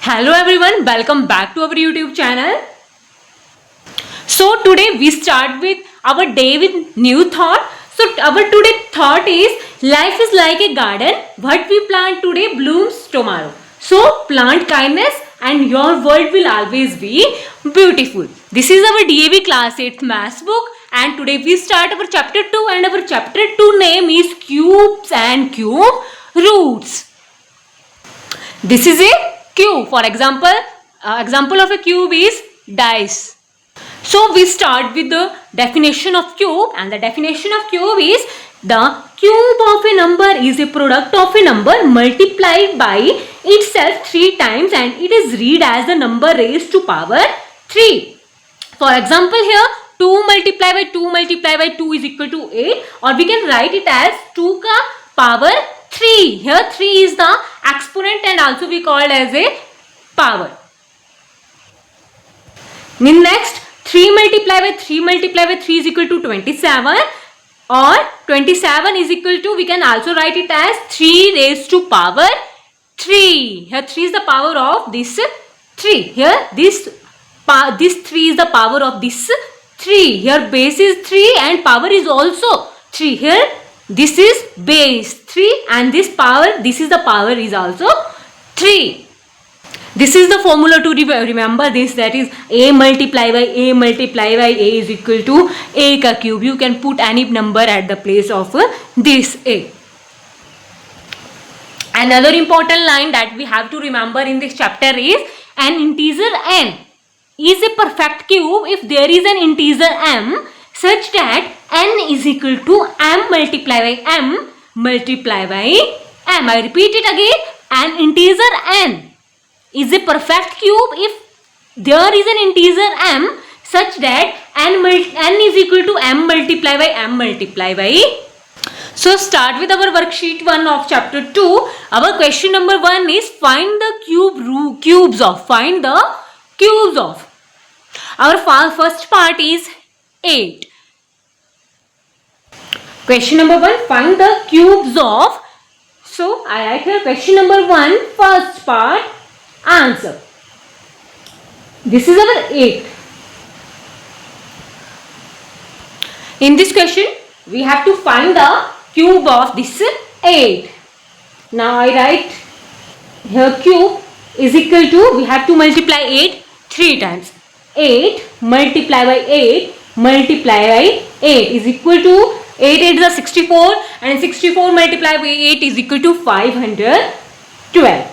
Hello everyone, welcome back to our YouTube channel. So today we start with our day with new thought. So our today thought is life is like a garden. What we plant today blooms tomorrow. So plant kindness and your world will always be beautiful. This is our DAV class 8th maths book and today we start our chapter 2 and our chapter 2 name is cubes and cube roots. This is a cube. For example of a cube is dice. So we start with the definition of cube, and the definition of cube is the cube of a number is a product of a number multiplied by itself 3 times and it is read as the number raised to power 3. For example here 2 multiplied by 2 multiplied by 2 is equal to 8, or we can write it as 2 ka power 3. Here 3 is the exponent and also we called as a power. Next 3 multiplied by 3 multiplied by 3 is equal to 27, or 27 is equal to, we can also write it as 3 raised to power 3. Here 3 is the power of this 3. Here this 3 is the power of this 3. Here base is 3 and power is also 3. Here this is base 3 and this power, this is the power is also 3. This is the formula to remember this, that is a multiplied by a multiplied by a is equal to a ka cube. You can put any number at the place of this a. Another important line that we have to remember in this chapter is an integer n is a perfect cube if there is an integer m such that n is equal to m multiplied by m multiplied by m. I repeat it again, an integer n is a perfect cube if there is an integer m such that n is equal to m multiplied by m multiplied by. So start with our worksheet 1 of chapter 2. Our question number 1 is find the cubes of. Find the cubes of. Our first part is 8. Question number 1, find the cubes of. So I write here question number 1, first part, answer. This is our 8. In this question, we have to find the cube of this 8. Now I write here cube is equal to, we have to multiply 8 3 times. 8 multiplied by 8 multiplied by 8 is equal to 8 is 64 and 64 multiplied by 8 is equal to 512.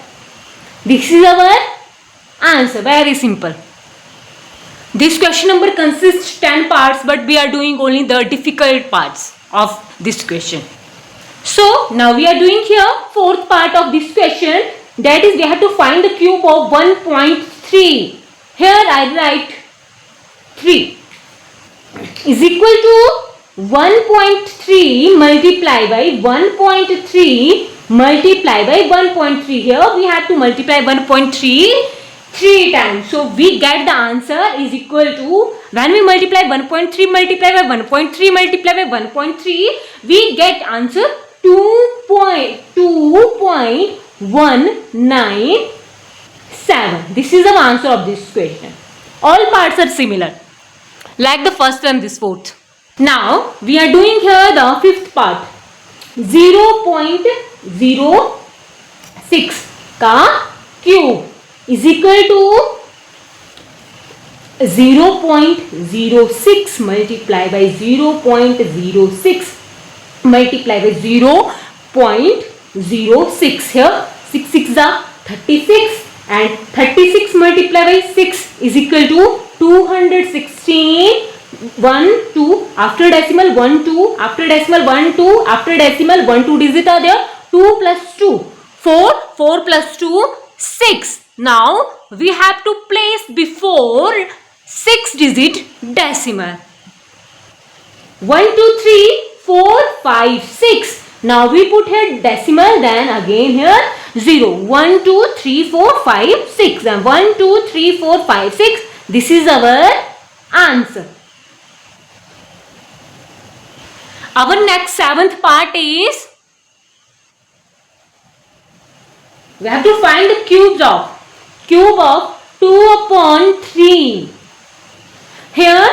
This is our answer. Very simple. This question number consists 10 parts, but we are doing only the difficult parts of this question. So now we are doing here fourth part of this question, that is we have to find the cube of 1.3. Here I write 3 is equal to 1.3 multiplied by 1.3 multiplied by 1.3. Here we have to multiply 1.3 3 times. So we get the answer is equal to, when we multiply 1.3 multiplied by 1.3 multiplied by 1.3, we get answer 2.197. This is the answer of this question. All parts are similar, like the first and this fourth. Now we are doing here the fifth part, 0.06 ka cube is equal to 0.06 multiplied by 0.06 multiplied by 0.06. Here 6 6 are 36 and 36 multiplied by 6 is equal to 216. 1 2 after decimal 1 2 after decimal 1 2 after decimal 1 2 digit are there. 2 plus 2 4 4 plus 2 6. Now we have to place before 6 digit decimal. 1 2 3 4 5 6. Now we put here decimal, then again here 0. 1 2 3 4 5 6 and 1 2 3 4 5 6. This is our answer. Our next seventh part is we have to find the cubes of. cube of 2 upon 3. Here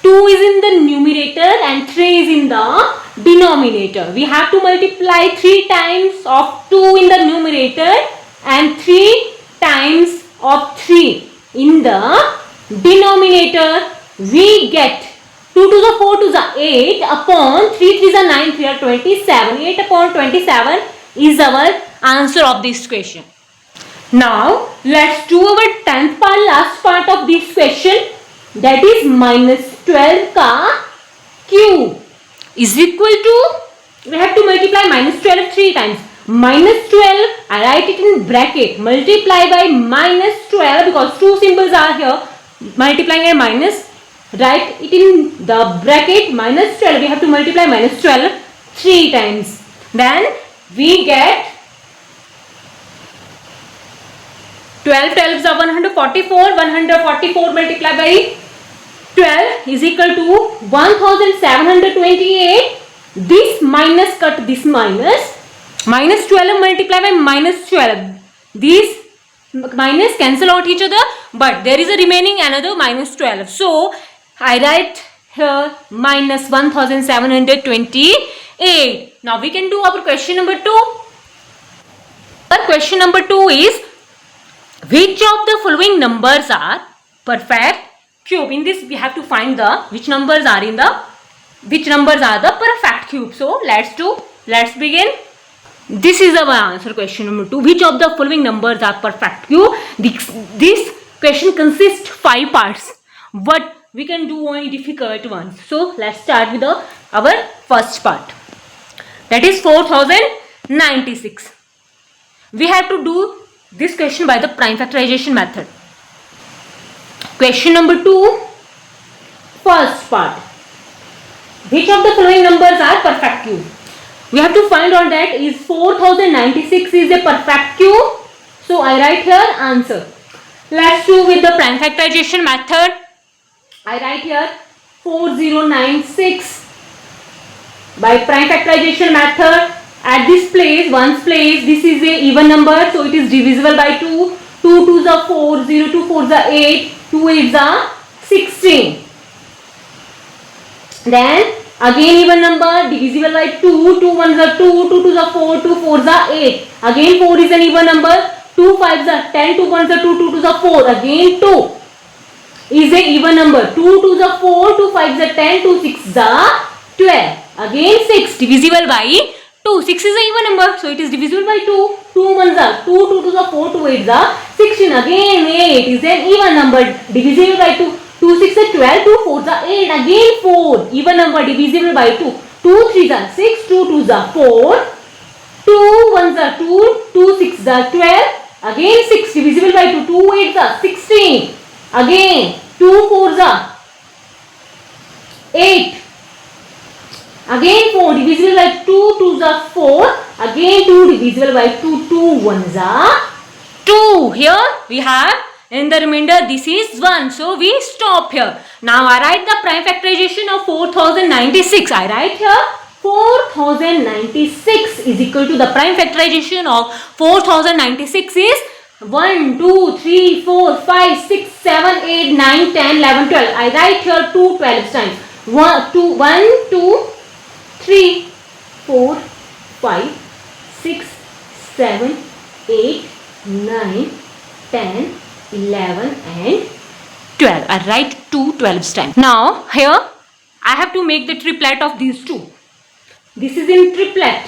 2 is in the numerator and 3 is in the denominator. We have to multiply 3 times of 2 in the numerator and 3 times of 3 in the denominator. We get 2 to the 4 to the 8 upon 3 3 is 9 3 are 27. 8 upon 27 is our answer of this question. Now let's do our 10th part, last part of this question, that is minus 12 ka cube is equal to, we have to multiply minus 12 3 times. Minus 12, I write it in bracket, multiply by minus 12 because two symbols are here, multiplying and minus, write it in the bracket minus 12, we have to multiply minus 12 3 times. Then we get 12 12s are 144, 144 multiplied by 12 is equal to 1728. This minus cut this minus. Minus 12 multiplied by minus 12. These minus cancel out each other, but there is a remaining another minus 12. So I write here minus 1728. Now we can do our question number 2. Our question number 2 is, which of the following numbers are perfect cube? In this we have to find the which numbers are the perfect cube. So let's begin. This is our answer, question number 2. Which of the following numbers are perfect cube? This question consists 5 parts, but we can do only difficult ones. So let's start with our first part, that is 4096. We have to do this question by the prime factorization method. Question number 2, first part. Which of the following numbers are perfect cube? We have to find out that is 4096 is a perfect cube. So I write here answer. Let's do with the prime factorization method. I write here 4096 by prime factorization method. At this place, ones place, this is a even number, so it is divisible by 2. 2 2s are 4, 0 2 4s are 8, 2 8s are 16. Then again even number, divisible by 2, 2 1s are 2, 2 2s are 4, 2 4s are 8. Again 4 is an even number, 2 5s are 10, 2 1s are 2, 2 2s are 4. Again 2 is a even number, 2 2s are 4, 2 5s are 10, 2 6s are 12. Again 6 divisible by 2. 6 is an even number, so it is divisible by 2. 2 1s are 2, 2 2s are 4, 2 8s are 16. Again 8 is an even number, divisible by 2. 2 6 are 12, 2 4s are 8. Again 4, even number, divisible by 2. 2 3s are 6, 2 2s are 4. 2 1s are 2, 2 6s are 12. Again 6 divisible by 2. 2 8s are 16. Again 2 4s are 8. Again 4 divisible by 2, 2s are 4. Again 2 divisible by 2, 2 1s are 2. Here we have in the remainder this is 1. So we stop here. Now I write the prime factorization of 4096. I write here 4096 is equal to the prime factorization of 4096 is 1, 2, 3, 4, 5, 6, 7, 8, 9, 10, 11, 12. I write here 2 12 times. 1, 2, 3, 4, 5, 6, 7, 8, 9, 10, 11 and 12. I write 2 12 times. Now here I have to make the triplet of these two. This is in triplet.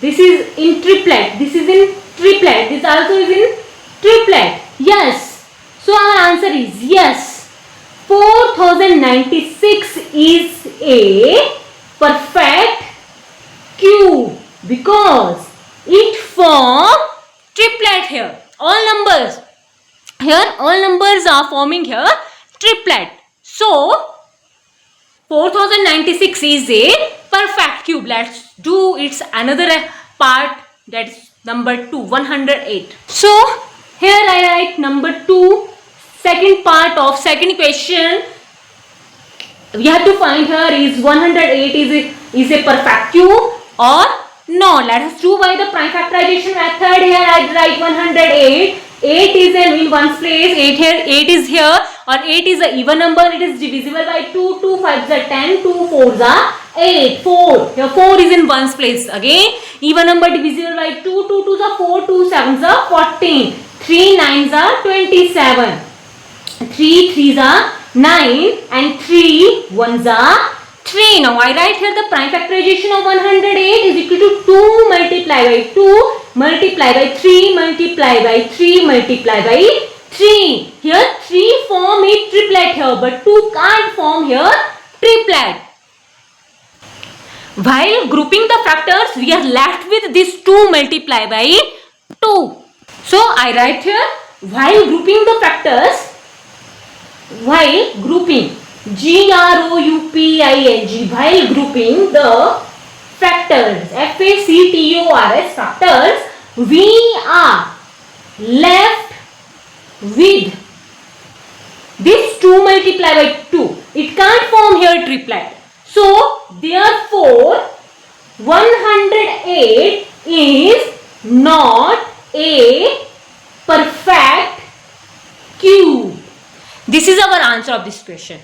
This is in triplet. This is in triplet. This also is in triplet. Yes. So our answer is yes. 4096 is a perfect cube because it forms triplet here. All numbers are forming here triplet. So 4096 is a perfect cube. Let's do its another part, that's number 2, 108. So here I write number 2, second part of second question. We have to find here is 108 is a perfect cube or no. Let us do by the prime factorization method. Here I write 108 8 is in ones place, 8 here, 8 is here, or 8 is an even number, it is divisible by 2, 2 5s are 10, 2 4s are 8, 4, here 4 is in ones place, again, even number divisible by 2, 2 2s are 4, 2 7s are 14, 3 9s are 27, 3 3s are 9, and 3 1s are 3. Now I write here the prime factorization of 108 is equal to 2 multiply by 2 multiply by 3 multiply by 3 multiply by 3. Here 3 form a triplet here, but 2 can't form here triplet. While grouping the factors, we are left with this 2 multiply by 2. So I write here, while grouping the factors, while grouping G-R-O-U-P-I-N-G, while grouping the factors, F-A-C-T-O-R-S factors, we are left with this 2 multiplied by 2. It can't form here triplet. So, therefore, 108 is not a perfect cube. This is our answer of this question.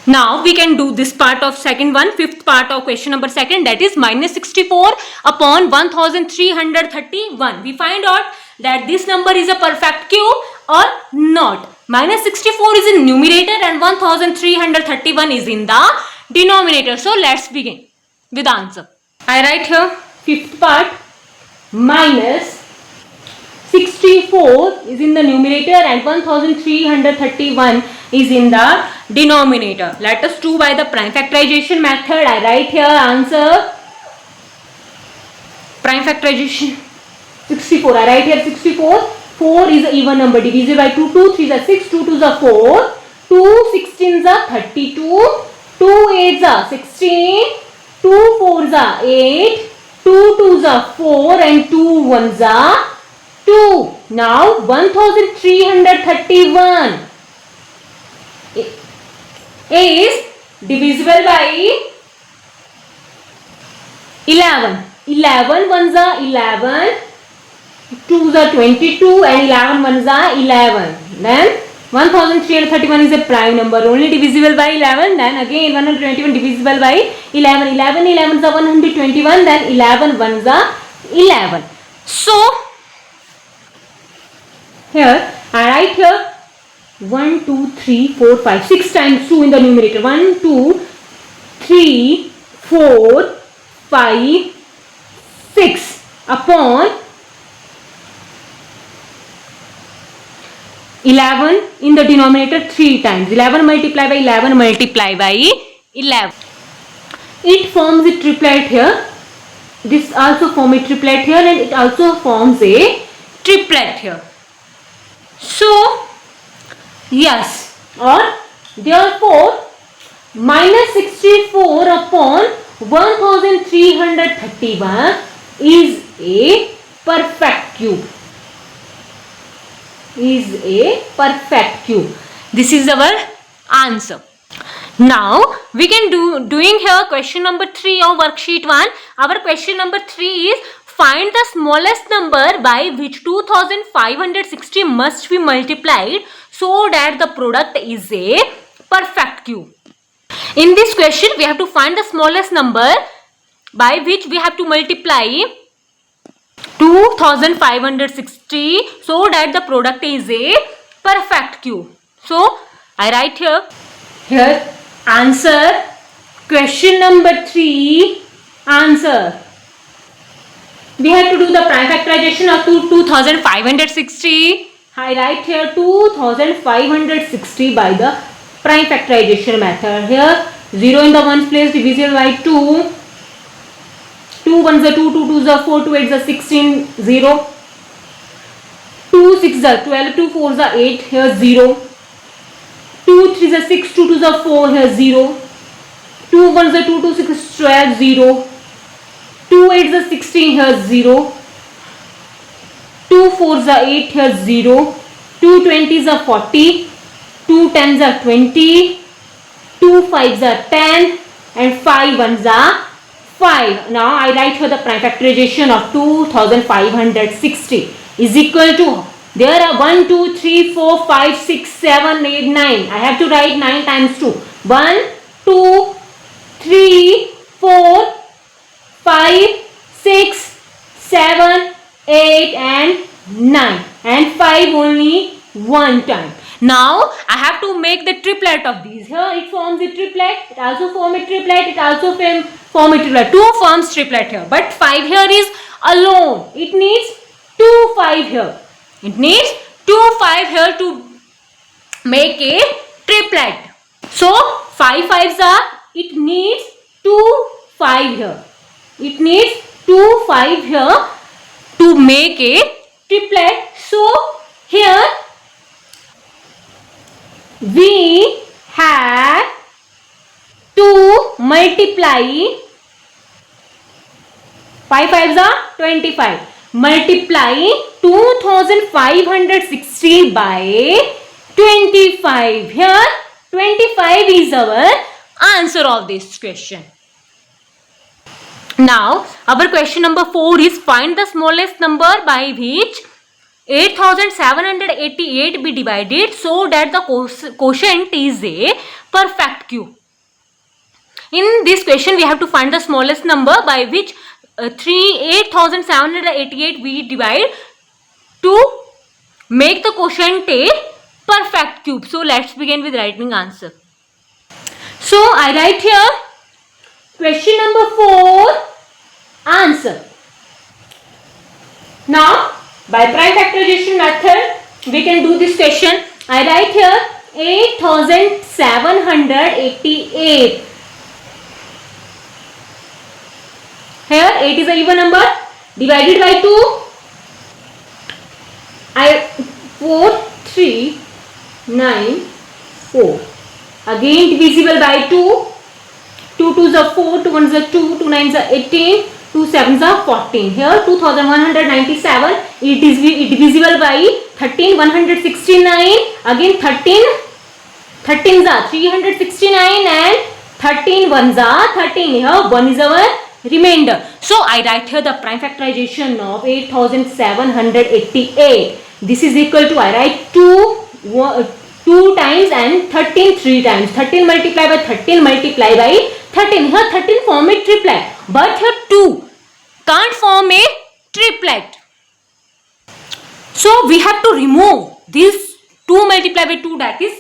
Now we can do this part of second one, fifth part of question number second, that is minus 64 upon 1331. We find out that this number is a perfect cube or not. Minus 64 is in numerator and 1331 is in the denominator. So let's begin with the answer. I write here fifth part, minus 64 is in the numerator and 1331 is in the denominator. Let us do by the prime factorization method. I write here answer. Prime factorization 64. I write here 64. 4 is an even number divisible by 2. 2 3 is 6. 2 2 is 4. 2 16 is 32. 2 8 is 16. 2 4 is 8. 2 2 is 4 and 2 1 is 2. Now 1331 is divisible by 11. 11 ones are 11, 2s are 22 and 11 ones are 11. Then 1331 is a prime number, only divisible by 11. Then again 121 divisible by 11. 11 11s are 121, then 11 ones are 11. So here I write here 1 2 3 4 5 6 times 2 in the numerator. 1 2 3 4 5 6 upon 11 in the denominator 3 times. 11 multiplied by 11 multiplied by 11. It forms a triplet here. This also forms a triplet here and it also forms a triplet here. So, yes, or therefore, minus 64 upon 1331 is a perfect cube. Is a perfect cube. This is our answer. Now, we can doing here question number 3 of worksheet 1. Our question number 3 is find the smallest number by which 2560 must be multiplied so that the product is a perfect cube. In this question, we have to find the smallest number by which we have to multiply 2560 so that the product is a perfect cube. So, I write here answer, question number 3, answer. We have to do the prime factorization of 2560. I write here 2560 by the prime factorization method. Here 0 in the ones place divisible by 2. 2 ones are 2, 2 2s are 4, 2 8s are 16, 0. 2 6s are 12, 2 4s are 8, here 0. 2 3s are 6, 2 2s are 4, here 0. 2 1s are 2, 2 6 is 12, 0. 2 8s are 16, here 0. 2 4s are 8, here 0. 2 20s are 40. 2 10s are 20. 2 5s are 10 and 5 1s are 5. Now I write here the prime factorization of 2560 is equal to There are 1, 2, 3, 4, 5, 6, 7, 8, 9. I have to write 9 times 2. 1, 2, 3, 4, 5, 6, 7, 8 and 9. And 5 only one time. Now I have to make the triplet of these. Here it forms a triplet. It also forms a triplet. It also forms a triplet. 2 forms triplet here. But 5 here is alone. It needs 2 5 here. It needs 2 5 here to make a triplet. So 5 5s are, it needs 2 5 here. It needs 2 5 here to make a triplet. So here we have to multiply 5 5s are 25. Multiply 2560 by 25. Here 25 is our answer of this question. Now our question number 4 is find the smallest number by which 8788 be divided so that the quotient is a perfect cube. In this question we have to find the smallest number by which 8788 we divide to make the quotient a perfect cube. So let's begin with writing answer. So I write here question number 4 answer. Now by prime factorization method we can do this question. I write here 8788. Here 8 is a even number divided by 2. 4 3 9 4. Again divisible by 2. 2 2s are 4, 2 1s are 2, 2 9s are 18, 2 7s are 14. Here 2197. It is divisible by 13, 169. Again 13s are 369 and 13 1s are 13. Here 1 is our remainder. So I write here the prime factorization of 8788. This is equal to, I write 2 times and 13 3 times. 13 multiplied by 13 multiplied by 13. Here 13 form a triplet. But here 2 can't form a triplet. So we have to remove this 2 multiplied by 2, that is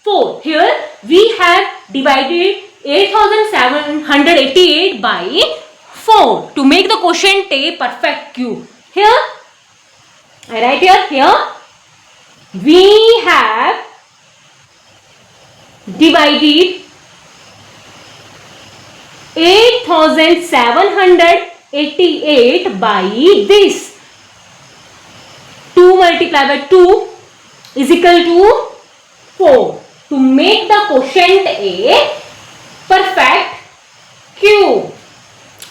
4. Here we have divided 8788 by 4 to make the quotient a perfect cube. Here I write here we have divided 8788 by this. 2 multiplied by 2 is equal to 4 to make the quotient a perfect cube.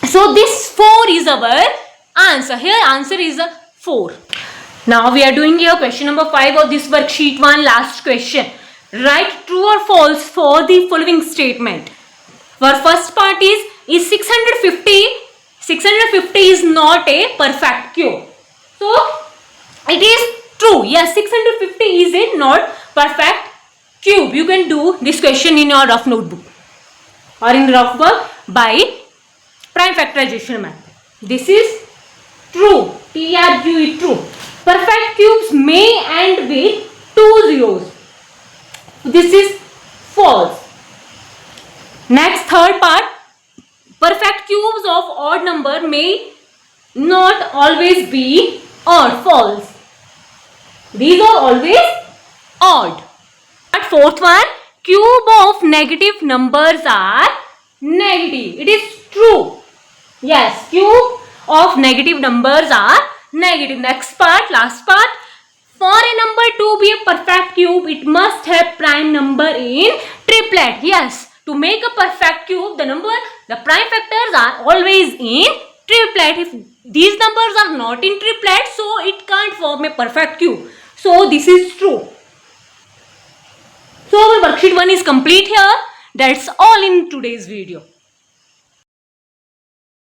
So this 4 is our answer. Here answer is 4. Now we are doing here question number 5 of this worksheet 1, last question. Write true or false for the following statement. Our first part is 650. 650 is not a perfect cube. So it is true. Yes, 650 is a not perfect cube. You can do this question in your rough notebook or in the rough work by prime factorization method. This is true. TRUE, true. Perfect cubes may end with 2 zeros. This is false. Next, third part. Perfect cubes of odd number may not always be odd. False. These are always odd. But fourth one. Cube of negative numbers are negative. It is true. Yes, cube of negative numbers are negative. Next part, last part. For a number to be a perfect cube, it must have prime number in triplet. Yes, to make a perfect cube, the prime factors are always in triplet. If these numbers are not in triplet, so it can't form a perfect cube. So this is true. So our worksheet 1 is complete here. That's all in today's video.